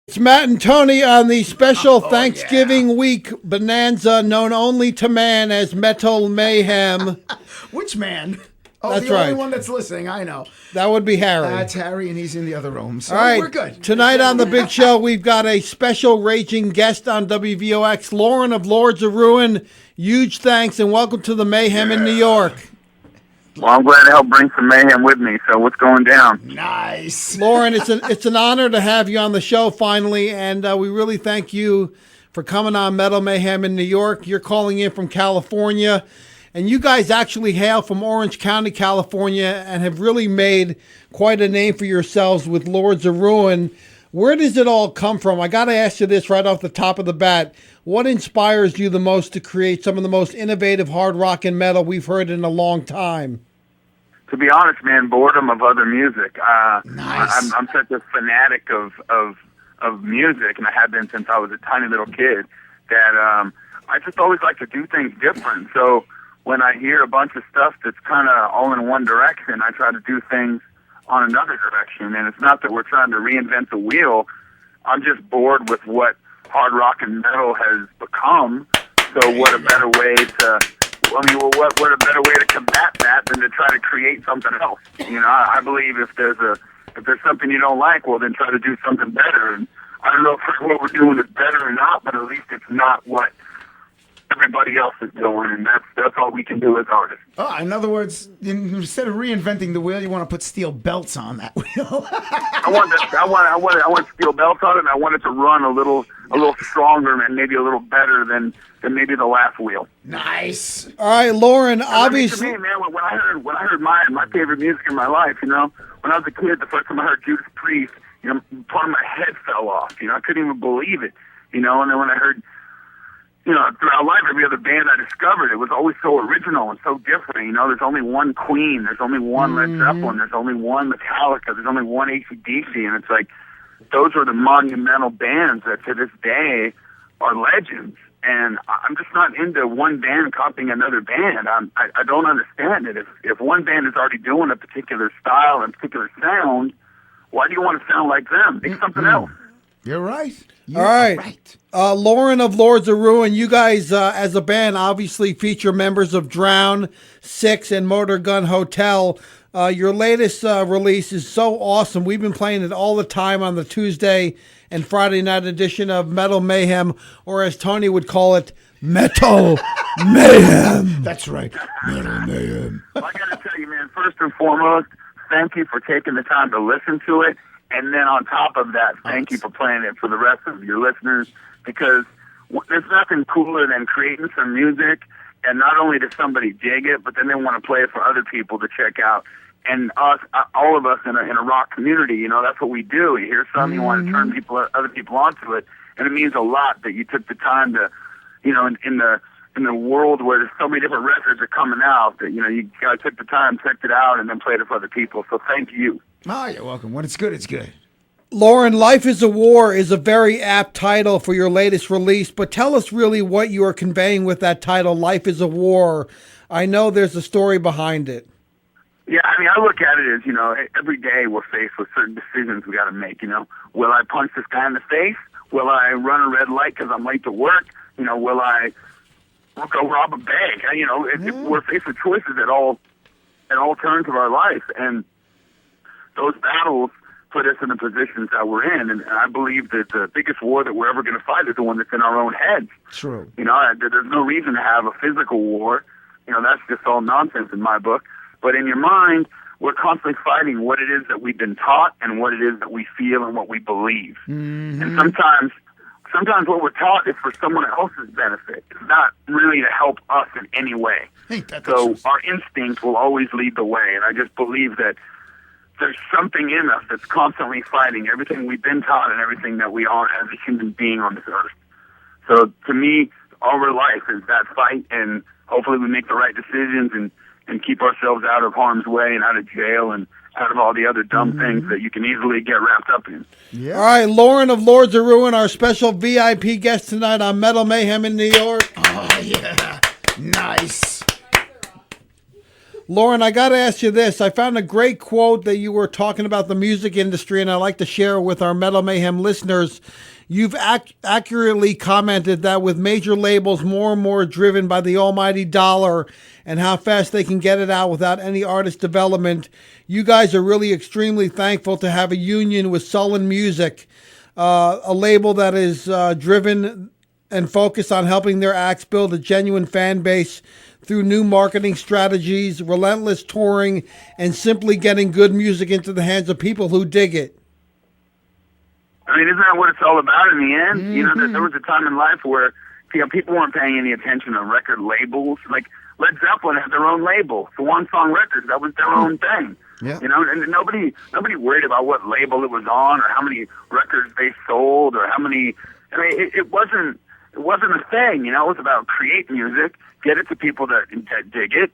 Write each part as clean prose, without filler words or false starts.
It's Matt and Tony on the special Thanksgiving week bonanza known only to man as Metal Mayhem. Which man? Oh, That's the right. only one that's listening, I know. That would be Harry. That's Harry, and he's in the other room, so All right, we're good. Tonight on the big show, we've got a special raging guest on WVOX, Lauren of Lords of Ruin. Huge thanks and welcome to the Mayhem in New York. Well, I'm glad to help bring some mayhem with me. So what's going down? Nice. Lauren, it's an honor to have you on the show finally, and we really thank you for coming on Metal Mayhem in New York. You're calling in from California, and you guys actually hail from Orange County, California, and have really made quite a name for yourselves with Lords of Ruin. Where does it all come from? I got to ask you this right off the top of the bat. What inspires you the most to create some of the most innovative hard rock and metal we've heard in a long time? To be honest, man, boredom of other music. Nice. I'm such a fanatic of music, and I have been since I was a tiny little kid, that I just always like to do things different. So when I hear a bunch of stuff that's kind of all in one direction, I try to do things on another direction. And it's not that we're trying to reinvent the wheel. I'm just bored with what hard rock and metal has become. So what a better way to... what a better way to combat that than to try to create something else? You know, I believe if there's something you don't like, well, then try to do something better. And I don't know if what we're doing is better or not, but at least it's not what everybody else is doing, and that's all we can do as artists. Oh, in other words, instead of reinventing the wheel, you want to put steel belts on that wheel. I want steel belts on it, and I want it to run a little stronger and maybe a little better than maybe the last wheel. Nice. All right, Lauren, obviously... I mean, to me, man, when I heard my favorite music in my life, you know, when I was a kid, the first time I heard Judas Priest, you know, part of my head fell off. You know, I couldn't even believe it. You know, and then when I heard, you know, throughout life, every other band I discovered, it was always so original and so different. You know, there's only one Queen, there's only one Led Zeppelin, there's only one Metallica, there's only one AC/DC, and it's like, those are the monumental bands that to this day are legends. And I'm just not into one band copying another band. I don't understand it. If one band is already doing a particular style and particular sound, why do you want to sound like them? Make something else. You're right. All right. Lauren of Lords of Ruin, you guys as a band obviously feature members of Drown, Six, and Motor Gun Hotel. Your latest release is so awesome. We've been playing it all the time on the Tuesday and Friday night edition of Metal Mayhem, or as Tony would call it, Metal Mayhem. That's right. Metal Mayhem. Well, I got to tell you, man, first and foremost, thank you for taking the time to listen to it. And then on top of that, thank you for playing it for the rest of your listeners, because there's nothing cooler than creating some music, and not only does somebody dig it, but then they want to play it for other people to check out. And us, all of us in a rock community, you know, that's what we do. You hear something, you want to turn other people onto it, and it means a lot that you took the time to, you know, in the world where there's so many different records are coming out, that, you know, you guys took the time, checked it out, and then played it for other people. So thank you. Oh, you're welcome. When it's good, it's good. Lauren, Life is a War is a very apt title for your latest release, but tell us really what you are conveying with that title, Life is a War. I know there's a story behind it. Yeah, I mean, I look at it as, you know, every day we're faced with certain decisions we got to make, you know. Will I punch this guy in the face? Will I run a red light because I'm late to work? You know, will I go rob a bank? You know, we're faced with choices at all turns of our life, and those battles put us in the positions that we're in. And I believe that the biggest war that we're ever going to fight is the one that's in our own heads. True. You know, there's no reason to have a physical war. You know, that's just all nonsense in my book. But in your mind, we're constantly fighting what it is that we've been taught and what it is that we feel and what we believe. Mm-hmm. And sometimes what we're taught is for someone else's benefit. It's not really to help us in any way. So our instinct will always lead the way. And I just believe that there's something in us that's constantly fighting everything we've been taught and everything that we are as a human being on this earth. So to me, our life is that fight, and hopefully we make the right decisions and keep ourselves out of harm's way and out of jail and out of all the other dumb things that you can easily get wrapped up in. Yeah. All right, Lauren of Lords of Ruin, our special VIP guest tonight on Metal Mayhem in New York. Oh, yeah. Nice. Lauren, I got to ask you this. I found a great quote that you were talking about the music industry, and I'd like to share it with our Metal Mayhem listeners. You've accurately commented that with major labels more and more driven by the almighty dollar and how fast they can get it out without any artist development, you guys are really extremely thankful to have a union with Sullen Music, a label that is driven and focused on helping their acts build a genuine fan base through new marketing strategies, relentless touring, and simply getting good music into the hands of people who dig it. I mean, isn't that what it's all about in the end? Mm-hmm. You know, there was a time in life where people weren't paying any attention to record labels. Like Led Zeppelin had their own label, Swan Song Records. That was their own thing. Yeah. You know, and nobody worried about what label it was on or how many records they sold or how many. I mean, it wasn't a thing. You know, it was about create music, get it to people that dig it,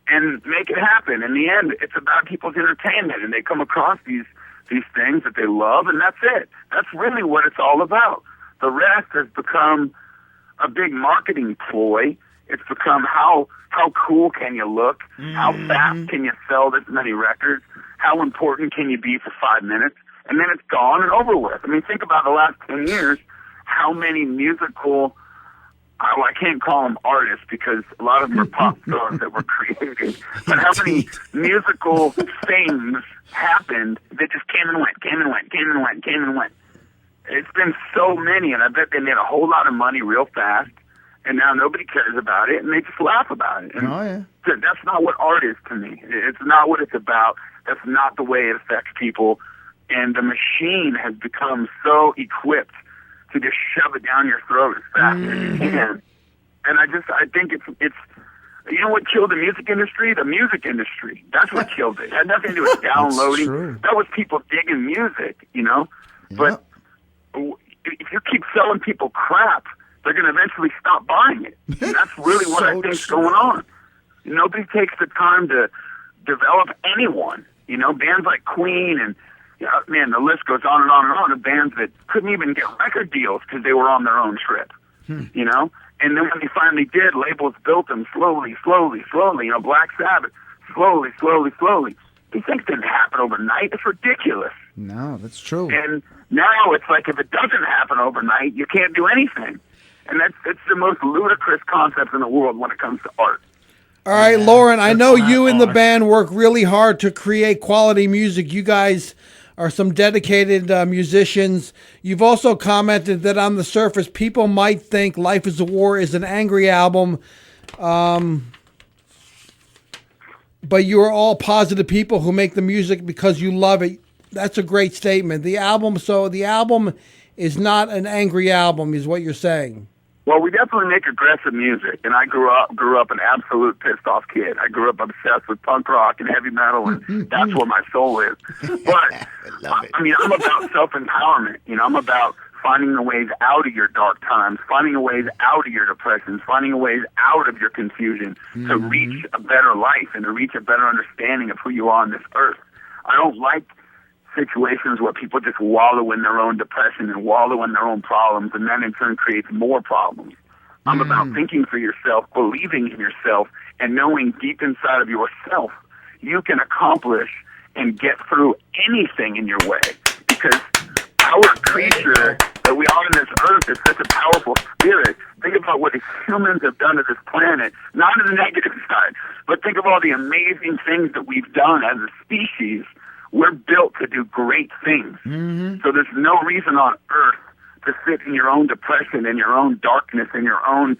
and make it happen. In the end, it's about people's entertainment, and they come across these things that they love, and that's it. That's really what it's all about. The rest has become a big marketing ploy. It's become how cool can you look? How fast can you sell this many records? How important can you be for 5 minutes? And then it's gone and over with. I mean, think about the last 10 years, how many musical, I can't call them artists because a lot of them are pop stars that were created, but how many musical things happened that just came and went. It's been so many, and I bet they made a whole lot of money real fast, and now nobody cares about it, and they just laugh about it. And that's not what art is to me. It's not what it's about. That's not the way it affects people, and the machine has become so equipped to just shove it down your throat as fast as you can. And I think it's you know what killed the music industry? The music industry. That's what killed it. It had nothing to do with downloading. That was people digging music, you know? Yep. But if you keep selling people crap, they're going to eventually stop buying it. And that's really what I think's going on. Nobody takes the time to develop anyone. You know, bands like Queen and man, the list goes on and on and on of bands that couldn't even get record deals because they were on their own trip, you know? And then when they finally did, labels built them slowly. You know, Black Sabbath, slowly. These things didn't happen overnight. It's ridiculous. No, that's true. And now it's like if it doesn't happen overnight, you can't do anything. And it's the most ludicrous concept in the world when it comes to art. All right, Lauren, I know you and the band work really hard to create quality music. You guys are some dedicated musicians. You've also commented that on the surface, people might think Life is a War is an angry album, but you are all positive people who make the music because you love it. That's a great statement. The album is not an angry album, is what you're saying. Well, we definitely make aggressive music, and I grew up an absolute pissed-off kid. I grew up obsessed with punk rock and heavy metal, and that's where my soul is. But, I mean, I'm about self-empowerment. You know, I'm about finding the ways out of your dark times, finding the ways out of your depressions, finding the ways out of your confusion to reach a better life and to reach a better understanding of who you are on this earth. I don't like situations where people just wallow in their own depression and wallow in their own problems, and then in turn creates more problems. I'm about thinking for yourself, believing in yourself, and knowing deep inside of yourself you can accomplish and get through anything in your way. Because our creature that we are on this earth is such a powerful spirit. Think about what the humans have done to this planet, not on the negative side, but think of all the amazing things that we've done as a species. We're built to do great things. So there's no reason on earth to sit in your own depression and your own darkness and your own,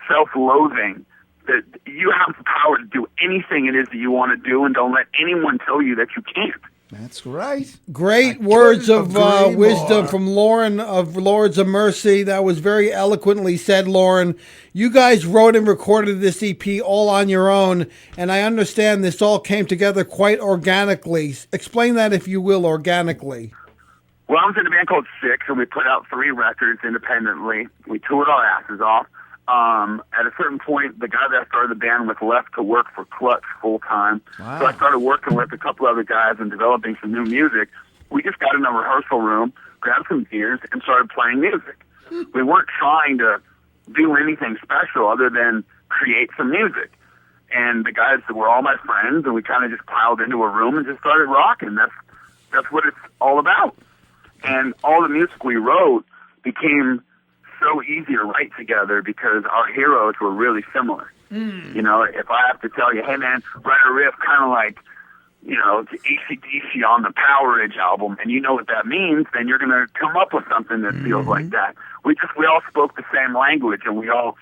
self-loathing. That you have the power to do anything it is that you want to do, and don't let anyone tell you that you can't. That's right. Great words of wisdom from Lauren of Lords of Mercy. That was very eloquently said, Lauren. You guys wrote and recorded this EP all on your own, and I understand this all came together quite organically. Explain that, if you will, organically. Well, I was in a band called Six, and we put out 3 records independently. We toured our asses off. At a certain point, the guy that I started the band with left to work for Clutch full time. Wow. So I started working with a couple other guys and developing some new music. We just got in a rehearsal room, grabbed some beers, and started playing music. We weren't trying to do anything special other than create some music. And the guys that were all my friends, and we kind of just piled into a room and just started rocking. That's what it's all about. And all the music we wrote became so easy to write together because our heroes were really similar. You know, if I have to tell you, hey man, write a riff kind of like, you know, to AC/DC on the Powerage album, and you know what that means, then you're going to come up with something that feels like that. We all spoke the same language, and we all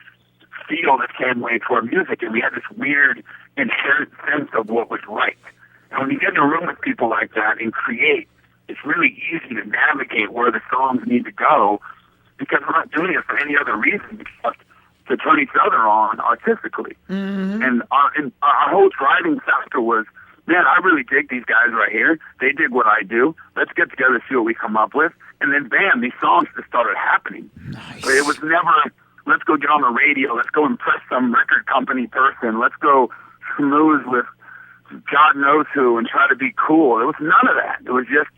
feel the same way toward music, and we had this weird inherent sense of what was right. And when you get in a room with people like that and create, it's really easy to navigate where the songs need to go, because we're not doing it for any other reason except to turn each other on artistically. And our whole driving factor was, man, I really dig these guys right here. They dig what I do. Let's get together, see what we come up with. And then, bam, these songs just started happening. Nice. But it was never, let's go get on the radio. Let's go impress some record company person. Let's go schmooze with God knows who and try to be cool. It was none of that. It was just,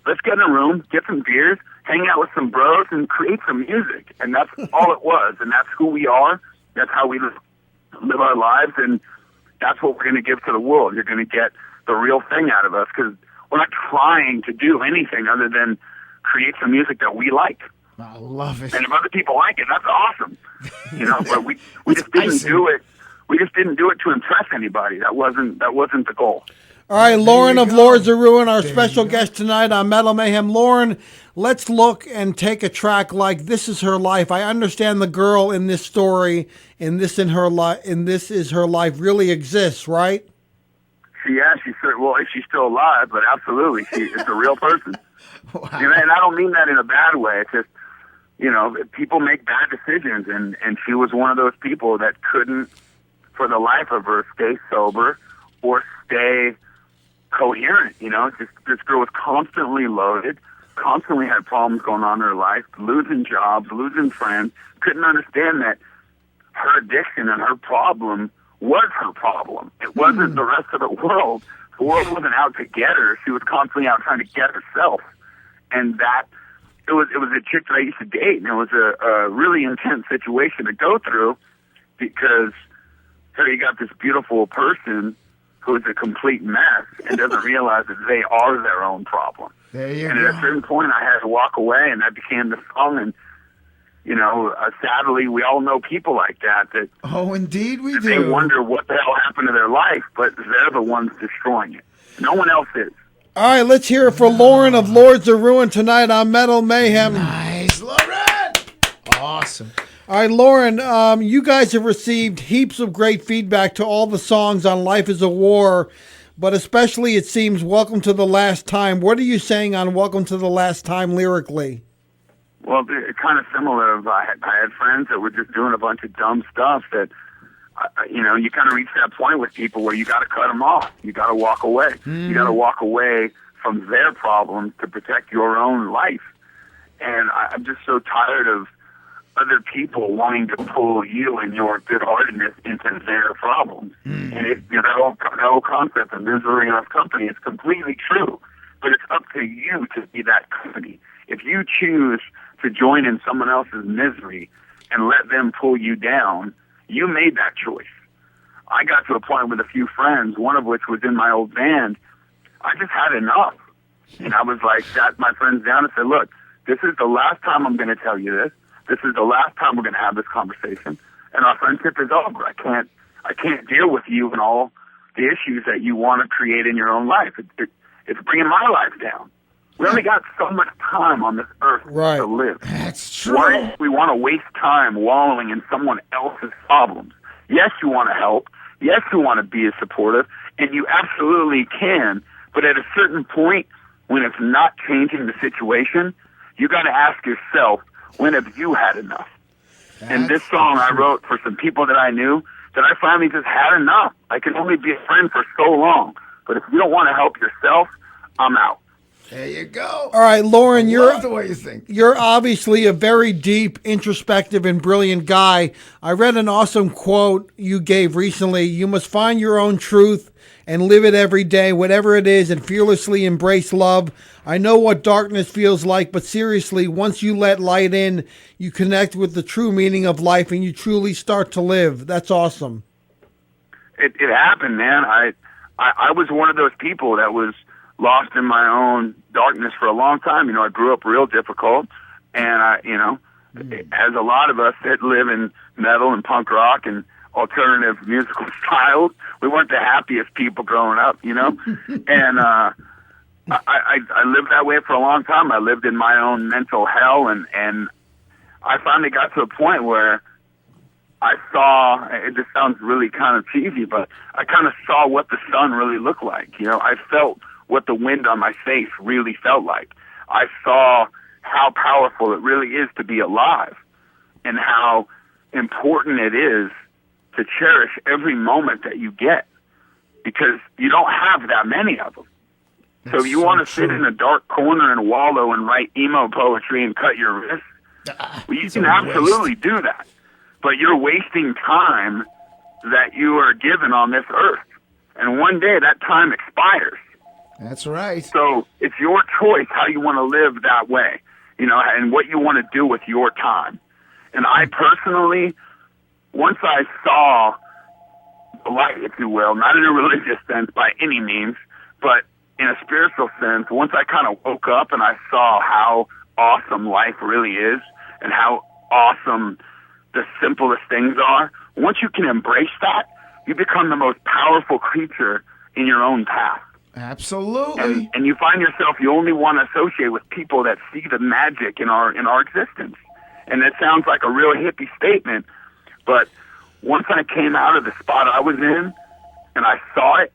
let's get in a room, get some beers, hang out with some bros, and create some music. And that's all it was. And that's who we are. That's how we live our lives. And that's what we're going to give to the world. You're going to get the real thing out of us, because we're not trying to do anything other than create some music that we like. I love it. And if other people like it, that's awesome. You know, but we just didn't do it. We just didn't do it to impress anybody. That wasn't the goal. All right, Lauren of go. Lords of Ruin, our special guest tonight on Metal Mayhem. Lauren, let's look and take a track like This Is Her Life. I understand the girl in this story, and this is her life really exists, right? She's still alive, but absolutely, it's a real person. Wow. And I don't mean that in a bad way. It's just, you know, people make bad decisions, and she was one of those people that couldn't, for the life of her, stay sober or stay coherent. You know, this girl was constantly loaded, constantly had problems going on in her life, losing jobs, losing friends, couldn't understand that her addiction and her problem was her problem. It wasn't the rest of the world. The world wasn't out to get her. She was constantly out trying to get herself. And that, it was a chick that I used to date, and it was a really intense situation to go through, because here you got this beautiful person who's a complete mess and doesn't realize that they are their own problem. There you and go. at a certain point, I had to walk away, and that became the song. And, you know, sadly, we all know people like that Oh, indeed we they do. wonder what the hell happened to their life, but they're the ones destroying it. No one else is. All right, let's hear it for Lauren of Lords of Ruin tonight on Metal Mayhem. Nice, Lauren. Awesome. All right, Lauren, you guys have received heaps of great feedback to all the songs on Life is a War, but especially, it seems, Welcome to the Last Time. What are you saying on Welcome to the Last Time lyrically? Well, it's kind of similar. I had friends that were just doing a bunch of dumb stuff that, you know, you kind of reach that point with people where you got to cut them off. You got to walk away. You got to walk away from their problems to protect your own life. And I'm just so tired of other people wanting to pull you and your good-heartedness into their problems. And that whole concept of misery of company is completely true. But it's up to you to be that company. If you choose to join in someone else's misery and let them pull you down, you made that choice. I got to a point with a few friends, one of which was in my old band. I just had enough. And I was like, sat my friends down and said, look, this is the last time I'm going to tell you this. This is the last time we're going to have this conversation. And our friendship is over. I can't deal with you and all the issues that you want to create in your own life. It's bringing my life down. We only got so much time on this earth to live. That's true. Why do we want to waste time wallowing in someone else's problems? Yes, you want to help. Yes, you want to be supportive, and you absolutely can. But at a certain point, when it's not changing the situation, you got to ask yourself, when have you had enough? And this song I wrote for some people that I knew that I finally just had enough. I can only be a friend for so long. But if you don't want to help yourself, I'm out. There you go. All right, Lauren, Love the way you think. You're obviously a very deep, introspective, and brilliant guy. I read an awesome quote you gave recently. You must find your own truth and live it every day, whatever it is, and fearlessly embrace love. I know what darkness feels like, but seriously, once you let light in, you connect with the true meaning of life and you truly start to live. That's awesome. it happened, man. I was one of those people that was lost in my own darkness for a long time. You know, I grew up real difficult, and as a lot of us that live in metal and punk rock and alternative musical styles, we weren't the happiest people growing up, you know? And I lived that way for a long time. I lived in my own mental hell, and I finally got to a point where I saw, it just sounds really kind of cheesy, but I kind of saw what the sun really looked like. You know, I felt what the wind on my face really felt like. I saw how powerful it really is to be alive and how important it is to cherish every moment that you get, because you don't have that many of them. So you want to sit in a dark corner and wallow and write emo poetry and cut your wrists? Well, you can absolutely do that, but you're wasting time that you are given on this earth. And one day that time expires. That's right. So it's your choice how you want to live that way, you know, and what you want to do with your time. And I personally, once I saw the light, if you will, not in a religious sense by any means, but in a spiritual sense, once I kind of woke up and I saw how awesome life really is and how awesome the simplest things are, once you can embrace that, you become the most powerful creature in your own path. Absolutely. And you find yourself, you only want to associate with people that see the magic in our existence. And it sounds like a real hippie statement, but once I came out of the spot I was in and I saw it,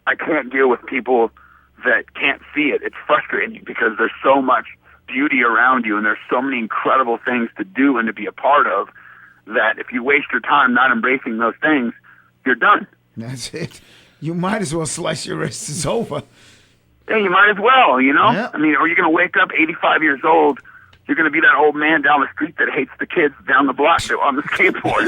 I can't deal with people that can't see it. It's frustrating because there's so much beauty around you and there's so many incredible things to do and to be a part of that if you waste your time not embracing those things, you're done. That's it. You might as well slice your wrists. It's over. Yeah, you might as well, you know? Yeah. I mean, or you're going to wake up 85 years old, you're going to be that old man down the street that hates the kids down the block that on the skateboard,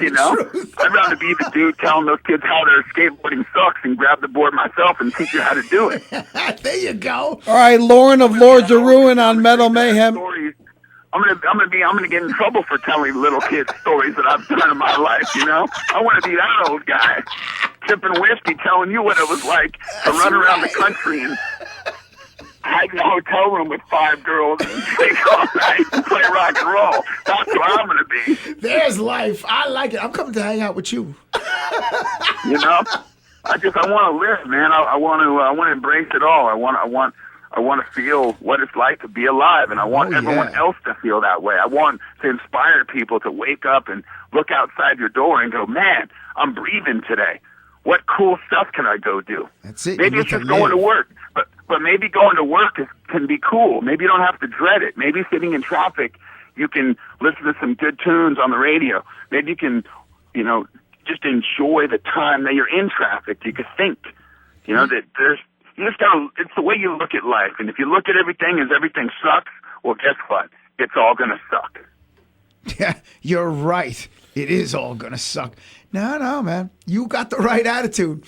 you know? I'd rather be the dude telling those kids how their skateboarding sucks and grab the board myself and teach you how to do it. There you go. All right, Lauren of Lords of Ruin on Metal Mayhem. Stories. I'm gonna get in trouble for telling little kids stories that I've done in my life, you know? I want to be that old guy, sipping whiskey, telling you what it was like to run around the country and hide in a hotel room with 5 girls and drink all night and play rock and roll. That's what I'm gonna be. There's life. I like it. I'm coming to hang out with you. You know? I want to live, man. I want to embrace it all. I want to feel what it's like to be alive, and I want everyone else to feel that way. I want to inspire people to wake up and look outside your door and go, man, I'm breathing today. What cool stuff can I go do? That's it. Maybe it's just going to work, but maybe going to work can be cool. Maybe you don't have to dread it. Maybe sitting in traffic, you can listen to some good tunes on the radio. Maybe you can, you know, just enjoy the time that you're in traffic. You can think, you know, that you just gotta, it's the way you look at life. And if you look at everything as everything sucks, well, guess what? It's all gonna suck. Yeah, you're right. It is all gonna suck. No, man. You got the right attitude.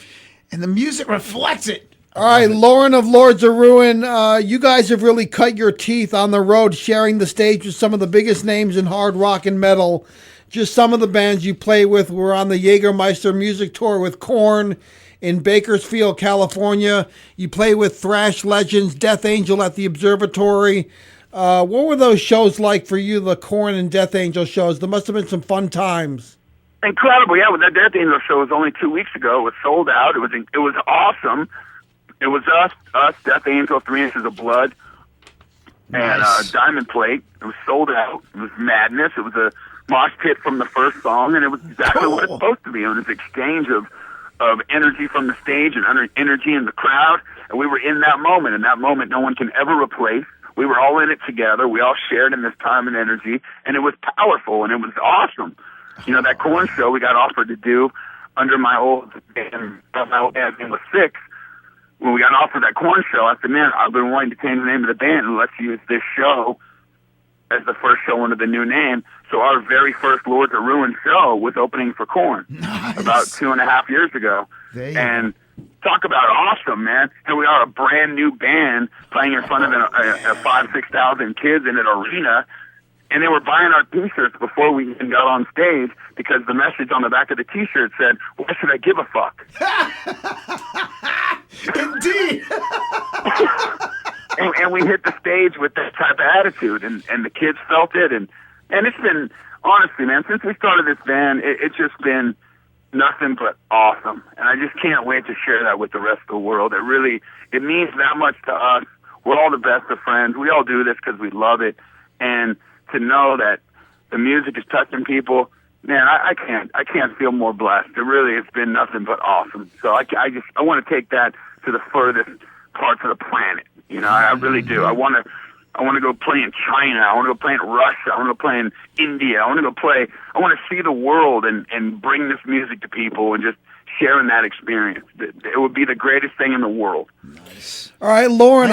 And the music reflects it. All right, Lauren of Lords of Ruin, you guys have really cut your teeth on the road, sharing the stage with some of the biggest names in hard rock and metal. Just some of the bands you play with were on the Jägermeister music tour with Korn in Bakersfield, California. You play with thrash legends, Death Angel at the Observatory. What were those shows like for you, the Korn and Death Angel shows? There must have been some fun times. Incredible, yeah. Well, that Death Angel show was only 2 weeks ago. It was sold out. It was awesome. It was us, Death Angel, 3 Inches of Blood, and Diamond Plate. It was sold out. It was madness. It was a mosh pit from the first song, and it was exactly what it's supposed to be. It was an exchange of energy from the stage and energy in the crowd, and we were in that moment. And that moment no one can ever replace. We were all in it together. We all shared in this time and energy, and it was powerful, and it was awesome. You know, that Korn show we got offered to do under my old band, was Six. When we got offered that Korn show, I said, man, I've been wanting to change the name of the band, and let's use this show as the first show under the new name. So our very first Lords of Ruin show was opening for Korn about 2.5 years ago. And talk about awesome, man. Here we are, a brand new band playing in front of 5,000-6,000 kids in an arena. And they were buying our T-shirts before we even got on stage because the message on the back of the T-shirt said, "Why should I give a fuck?" Indeed. and we hit the stage with that type of attitude, and the kids felt it. And it's been, honestly, man, since we started this band, it's just been nothing but awesome. And I just can't wait to share that with the rest of the world. It means that much to us. We're all the best of friends. We all do this because we love it. And to know that the music is touching people, man, I can't feel more blessed. It's been nothing but awesome. So I want to take that to the furthest parts of the planet. You know, I really do. I want to go play in China. I want to go play in Russia. I want to go play in India. I want to see the world and bring this music to people and just sharing that experience. It would be the greatest thing in the world. Nice. All right, Lauren,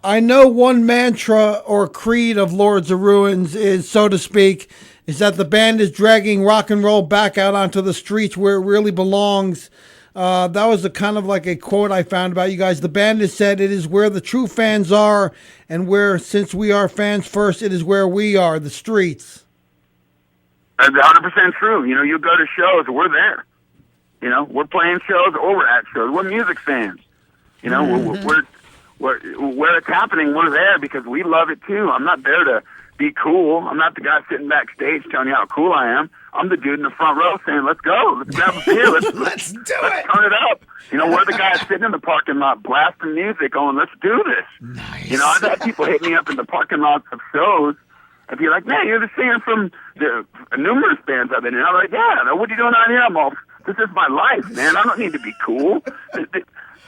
I know one mantra or creed of Lords of Ruins is, so to speak, is that the band is dragging rock and roll back out onto the streets where it really belongs. That was kind of like a quote I found about you guys. The band has said it is where the true fans are, and where, since we are fans first, it is where we are, the streets. That's 100% true. You know, you go to shows, we're there. You know, we're playing shows or we're at shows. We're music fans. You know, where it's happening, we're there because we love it too. I'm not there to be cool. I'm not the guy sitting backstage telling you how cool I am. I'm the dude in the front row saying, "Let's go. Let's grab a beer. Let's do it. Let's turn it up." You know, we're the guys sitting in the parking lot blasting music going, "Let's do this." Nice. You know, I've had people hit me up in the parking lots of shows and be like, "Man, you're the singer from the numerous bands I've been in." I'm like, "Yeah, what are you doing out here?" I'm all, "This is my life, man. I don't need to be cool."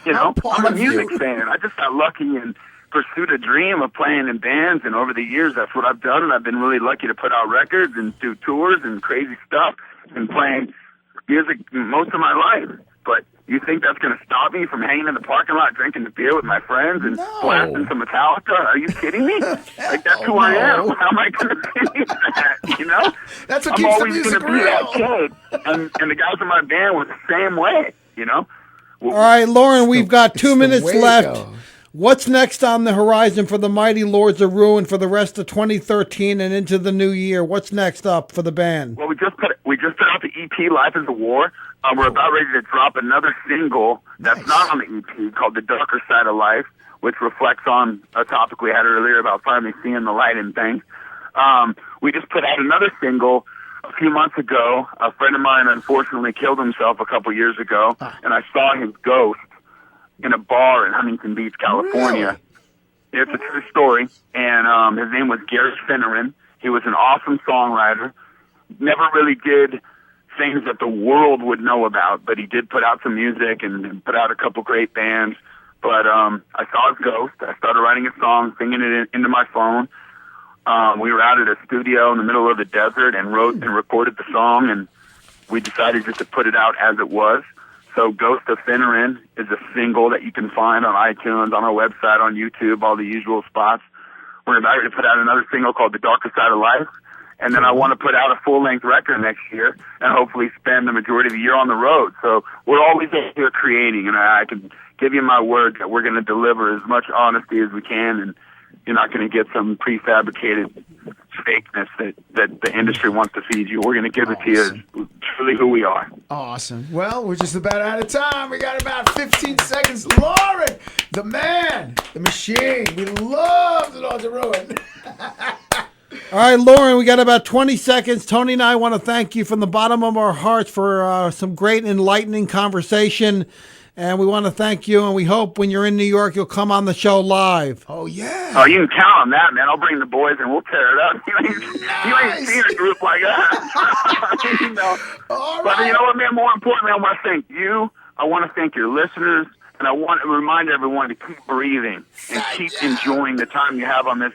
You know, I'm a music fan. I just got lucky and pursued a dream of playing in bands, and over the years, that's what I've done, and I've been really lucky to put out records and do tours and crazy stuff and playing music most of my life. But you think that's going to stop me from hanging in the parking lot drinking the beer with my friends and blasting some Metallica? Are you kidding me? Like, that's who I am. How am I going to be that, you know? That's what I'm keeps the always music going to be that real. kid. And the guys in my band were the same way, you know? All right, Lauren, we've got 2 minutes way to left. go. What's next on the horizon for the mighty Lords of Ruin for the rest of 2013 and into the new year? What's next up for the band? Well, we just put out the EP "Life Is a War." We're about ready to drop another single that's not on the EP called "The Darker Side of Life," which reflects on a topic we had earlier about finally seeing the light in things. We just put out another single a few months ago. A friend of mine unfortunately killed himself a couple years ago, and I saw his ghost in a bar in Huntington Beach, California. Really? It's a true story. And his name was Gary Finneran. He was an awesome songwriter. Never really did things that the world would know about, but he did put out some music and put out a couple great bands. But I saw his ghost. I started writing a song, singing it into my phone. We were out at a studio in the middle of the desert and wrote and recorded the song, and we decided just to put it out as it was. So Ghost of Finneran is a single that you can find on iTunes, on our website, on YouTube, all the usual spots. We're about to put out another single called The Darker Side of Life. And then I want to put out a full-length record next year and hopefully spend the majority of the year on the road. So we're always out here creating, and I can give you my word that we're going to deliver as much honesty as we can, and you're not going to get some prefabricated fakeness that the industry wants to feed you. We're going to give it to you as truly who we are. Awesome. Well, we're just about out of time. We got about 15 seconds. Lauren, the man, the machine. We love the Lords of Ruin. All right, Lauren, we got about 20 seconds. Tony and I want to thank you from the bottom of our hearts for some great enlightening conversation. And we want to thank you, and we hope when you're in New York, you'll come on the show live. Oh, yeah. Oh, you can count on that, man. I'll bring the boys, and we'll tear it up. You ain't seen a group like that. You know? All But right. you know what, man? More importantly, I want to thank you. I want to thank your listeners. And I want to remind everyone to keep breathing and keep enjoying the time you have on this